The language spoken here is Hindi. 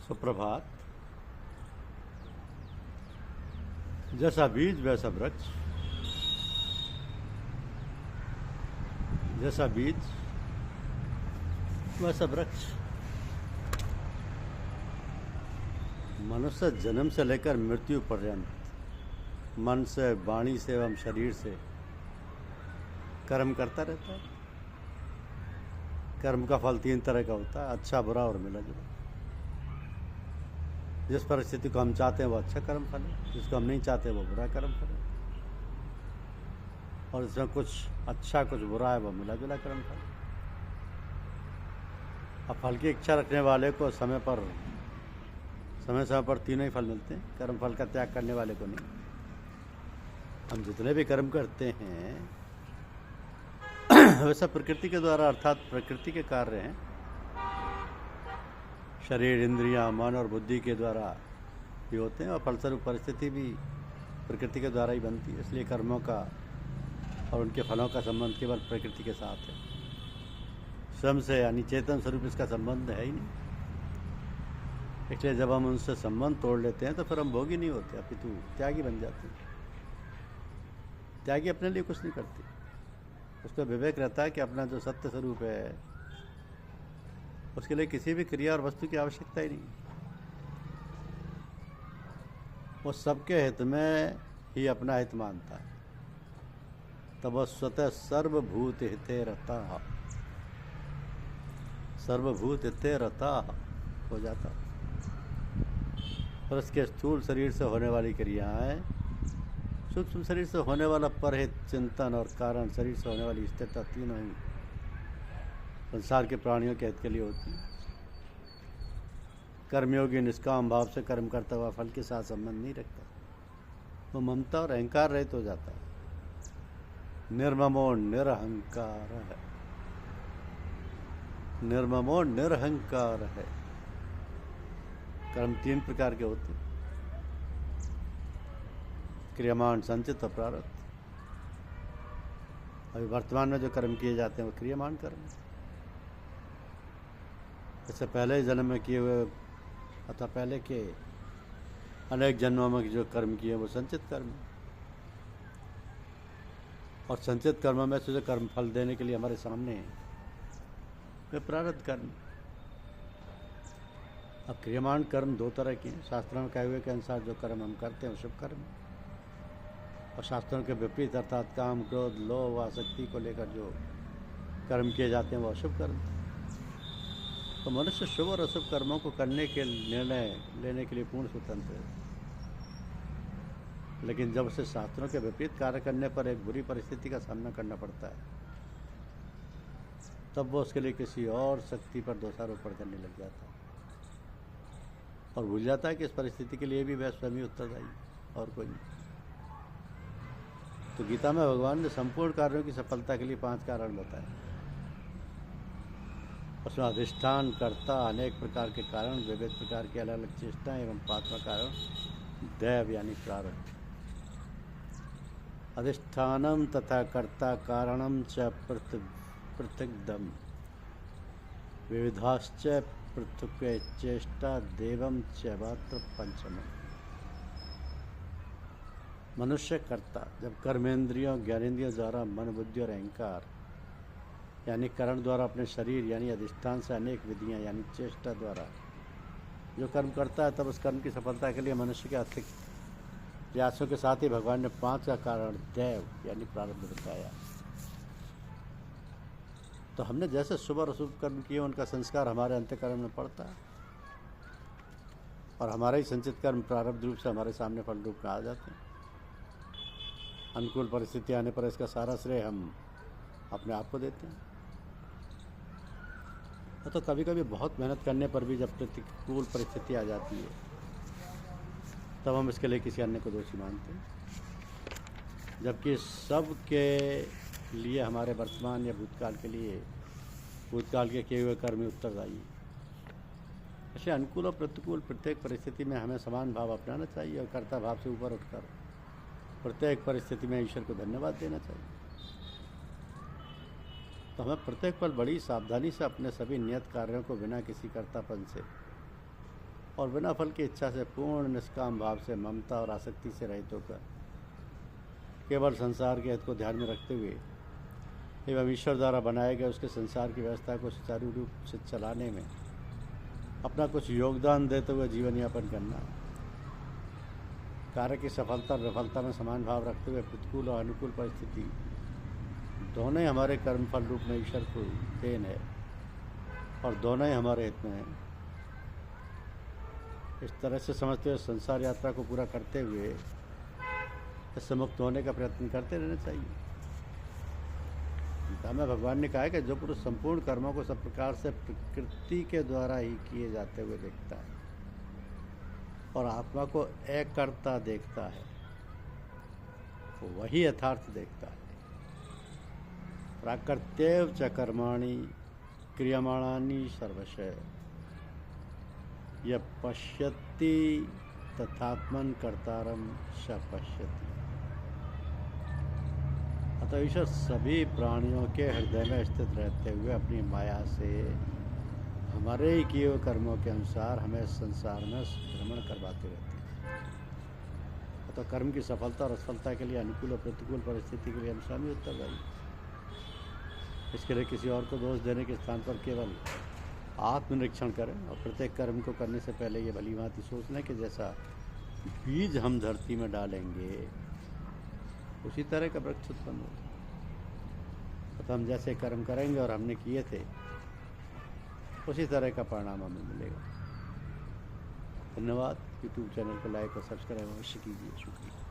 सुप्रभात। जैसा बीज वैसा वृक्ष, जैसा बीज वैसा वृक्ष। मनुष्य जन्म से लेकर मृत्यु पर्यंत मन से, वाणी से एवं शरीर से कर्म करता रहता है। कर्म का फल 3 तरह का होता है, अच्छा, बुरा और मिला जुला। जिस परिस्थिति को हम चाहते हैं वो अच्छा कर्म फल है, जिसको हम नहीं चाहते वो बुरा कर्म फल है, और इसमें कुछ अच्छा कुछ बुरा है वो मिला जुला कर्म फल है। अब फल की इच्छा रखने वाले को समय समय पर तीनों ही फल मिलते हैं, कर्म फल का त्याग करने वाले को नहीं। हम जितने भी कर्म करते हैं वैसा प्रकृति के द्वारा, अर्थात प्रकृति के कार्य हैं। शरीर, इंद्रियां, मन और बुद्धि के द्वारा भी होते हैं, और फलस्वरूप परिस्थिति भी प्रकृति के द्वारा ही बनती है। इसलिए कर्मों का और उनके फलों का संबंध केवल प्रकृति के साथ है, स्वयं से यानी चेतन स्वरूप इसका संबंध है ही नहीं। इसलिए जब हम उनसे संबंध तोड़ लेते हैं तो फिर हम भोगी नहीं होते, अपितु त्यागी बन जाते हैं। त्यागी अपने लिए कुछ नहीं करते, उसका विवेक रहता है कि अपना जो सत्य स्वरूप है उसके लिए किसी भी क्रिया और वस्तु की आवश्यकता ही नहीं। वो सबके हित में ही अपना हित मानता है, तब वह स्वतः सर्वभूत हिते रता, सर्वभूत हिते रता हो जाता। पर उसके स्थूल शरीर से होने वाली क्रियाएं, सूक्ष्म शरीर से होने वाला परहित चिंतन और कारण शरीर से होने वाली स्थिरता, तीनों ही संसार के प्राणियों के हित के लिए होती है। कर्मयोगी निष्काम भाव से कर्म करता हुआ फल के साथ संबंध नहीं रखता, वो ममता और अहंकार रहित हो जाता है। निर्ममो निरहंकार है, निर्ममो निरहंकार है। कर्म 3 प्रकार के होते हैं, क्रियमाण, संचित और प्रारब्ध। अभी वर्तमान में जो कर्म किए जाते हैं वो क्रियमाण कर्म है। इससे पहले जन्म में किए हुए अथवा पहले के अनेक जन्मों में जो कर्म किए वो संचित कर्म है। और संचित कर्म में से जो कर्म फल देने के लिए हमारे सामने है वे प्रारब्ध कर्म। अब क्रियमाण कर्म 2 तरह के हैं। शास्त्रों में कहे हुए के अनुसार जो कर्म हम करते हैं वो शुभ कर्म है, और शास्त्रों के विपरीत अर्थात काम, क्रोध, लोभ, आसक्ति को लेकर जो कर्म किए जाते हैं वो अशुभ कर्म। तो मनुष्य शुभ और अशुभ कर्मों को करने के निर्णय लेने के लिए पूर्ण स्वतंत्र है, लेकिन जब उसे शास्त्रों के विपरीत कार्य करने पर एक बुरी परिस्थिति का सामना करना पड़ता है तब वो उसके लिए किसी और शक्ति पर दोषारोपण करने लग जाता है, और भूल जाता है कि इस परिस्थिति के लिए भी वह स्वयं ही उत्तरदायी और कोई नहीं। तो गीता में भगवान ने संपूर्ण कार्यों की सफलता के लिए 5 कारण बताए। उसमें अधिष्ठान, कर्ता, अनेक प्रकार के कारण, विविध प्रकार की अलग अलग चेष्टाएं एवं 5वां कारण दैव यानी प्रारब्ध। अधिष्ठानम तथा कर्ता कारणम च पृथग्दम विविधाश्च पृथुक चेष्टा देवम च मात्र पंचमम्। मनुष्य कर्ता, जब कर्मेंद्रियों, ज्ञानेंद्रियों द्वारा मन, बुद्धि और अहंकार यानी करण द्वारा अपने शरीर यानी अधिष्ठान से अनेक विधियां यानी चेष्टा द्वारा जो कर्म करता है, तब उस कर्म की सफलता के लिए मनुष्य के अतिरिक्त प्रयासों के साथ ही भगवान ने 5 का कारण दैव यानी प्रारब्ध बताया। तो हमने जैसे शुभ और अशुभ कर्म किए उनका संस्कार हमारे अंतःकरण में पड़ता है, और हमारे ही संचित कर्म प्रारब्ध रूप से हमारे सामने फल रूप में आ जाते हैं। अनुकूल परिस्थिति आने पर इसका सारा श्रेय हम अपने आप को देते हैं। तो कभी कभी बहुत मेहनत करने पर भी जब प्रतिकूल परिस्थिति आ जाती है तब हम इसके लिए किसी अन्य को दोषी मानते हैं, जबकि सब के लिए हमारे वर्तमान या भूतकाल के लिए भूतकाल के किए हुए कर्म ही उत्तरदायी। इसलिए अनुकूल और प्रतिकूल प्रत्येक परिस्थिति में हमें समान भाव अपनाना चाहिए, और कर्ता भाव से ऊपर उठकर प्रत्येक परिस्थिति में ईश्वर को धन्यवाद देना चाहिए। तो हमें प्रत्येक पल बड़ी सावधानी से अपने सभी नियत कार्यों को बिना किसी कर्तापन से और बिना फल की इच्छा से पूर्ण निष्काम भाव से ममता और आसक्ति से रहित होकर केवल संसार के हित को ध्यान में रखते हुए एवं ईश्वर द्वारा बनाए गए उसके संसार की व्यवस्था को सुचारू रूप से चलाने में अपना कुछ योगदान देते हुए जीवन यापन करना, कार्य की सफलता और विफलता में समान भाव रखते हुए प्रतिकूल और अनुकूल परिस्थिति दोनों ही हमारे कर्मफल रूप में ईश्वर को देन है और दोनों ही हमारे हित में है। इस तरह से समझते हुए संसार यात्रा को पूरा करते हुए इससे मुक्त होने का प्रयत्न करते रहना चाहिए। गीता में भगवान ने कहा है कि जो पुरुष संपूर्ण कर्मों को सब प्रकार से प्रकृति के द्वारा ही किए जाते हुए देखता है और आत्मा को एक करता देखता है, वो वही यथार्थ देखता है। प्राकृत्येव च कर्माणि क्रियमाणानि सर्वशः यः पश्यति तथात्मन् कर्तारं स पश्यति। अतः ईश्वर सभी प्राणियों के हृदय में स्थित रहते हुए अपनी माया से हमारे ही किए हुए कर्मों के अनुसार हमें संसार में भ्रमण करवाते रहते हैं। अतः कर्म की सफलता और असफलता के लिए अनुकूल और प्रतिकूल परिस्थिति के लिए हम स्वयं उत्तरदायी। इसके लिए किसी और को दोष देने के स्थान पर केवल आत्मनिरीक्षण करें और प्रत्येक कर्म को करने से पहले ये भली भांति सोच लें कि जैसा बीज हम धरती में डालेंगे उसी तरह का वृक्ष उत्पन्न होगा। तो हम जैसे कर्म करेंगे और हमने किए थे उसी तरह का परिणाम हमें मिलेगा। धन्यवाद। यूट्यूब चैनल को लाइक और सब्सक्राइब अवश्य कीजिए। शुक्रिया।